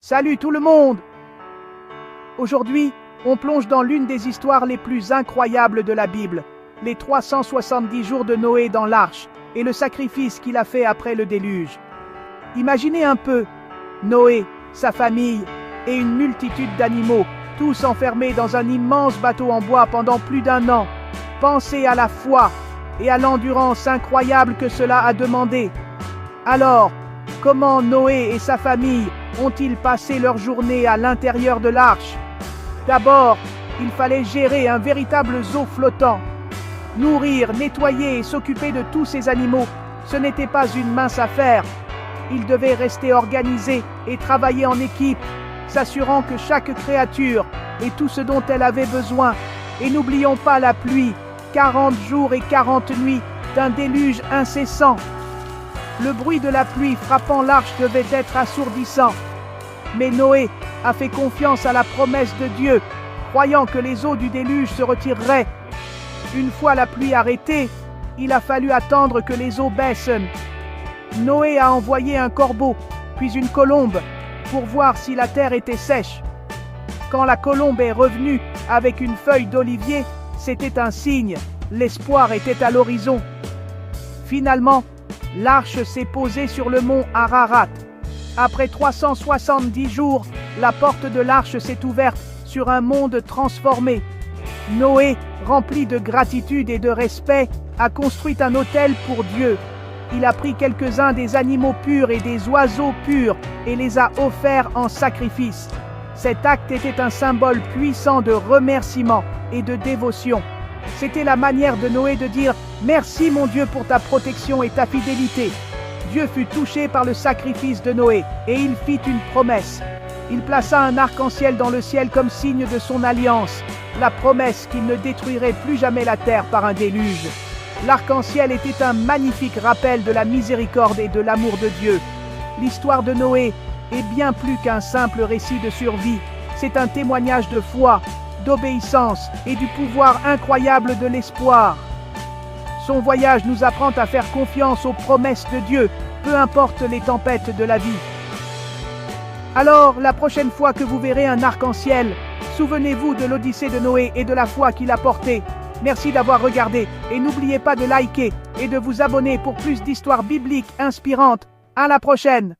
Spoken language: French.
Salut tout le monde! Aujourd'hui, on plonge dans l'une des histoires les plus incroyables de la Bible, les 370 jours de Noé dans l'arche et le sacrifice qu'il a fait après le déluge. Imaginez un peu, Noé, sa famille et une multitude d'animaux, tous enfermés dans un immense bateau en bois pendant plus d'1 an. Pensez à la foi et à l'endurance incroyable que cela a demandé. Alors, comment Noé et sa famille ont-ils passé leur journée à l'intérieur de l'arche? D'abord, il fallait gérer un véritable zoo flottant. Nourrir, nettoyer et s'occuper de tous ces animaux, ce n'était pas une mince affaire. Ils devaient rester organisés et travailler en équipe, s'assurant que chaque créature ait tout ce dont elle avait besoin. Et n'oublions pas la pluie, 40 jours et 40 nuits d'un déluge incessant. Le bruit de la pluie frappant l'arche devait être assourdissant. Mais Noé a fait confiance à la promesse de Dieu, croyant que les eaux du déluge se retireraient. Une fois la pluie arrêtée, il a fallu attendre que les eaux baissent. Noé a envoyé un corbeau, puis une colombe, pour voir si la terre était sèche. Quand la colombe est revenue avec une feuille d'olivier, c'était un signe, l'espoir était à l'horizon. Finalement, l'arche s'est posée sur le mont Ararat. Après 370 jours, la porte de l'arche s'est ouverte sur un monde transformé. Noé, rempli de gratitude et de respect, a construit un autel pour Dieu. Il a pris quelques-uns des animaux purs et des oiseaux purs et les a offerts en sacrifice. Cet acte était un symbole puissant de remerciement et de dévotion. C'était la manière de Noé de dire « Merci mon Dieu pour ta protection et ta fidélité ». Dieu fut touché par le sacrifice de Noé et il fit une promesse. Il plaça un arc-en-ciel dans le ciel comme signe de son alliance, la promesse qu'il ne détruirait plus jamais la terre par un déluge. L'arc-en-ciel était un magnifique rappel de la miséricorde et de l'amour de Dieu. L'histoire de Noé est bien plus qu'un simple récit de survie. C'est un témoignage de foi, d'obéissance et du pouvoir incroyable de l'espoir. Son voyage nous apprend à faire confiance aux promesses de Dieu, peu importe les tempêtes de la vie. Alors, la prochaine fois que vous verrez un arc-en-ciel, souvenez-vous de l'Odyssée de Noé et de la foi qu'il a portée. Merci d'avoir regardé et n'oubliez pas de liker et de vous abonner pour plus d'histoires bibliques inspirantes. À la prochaine!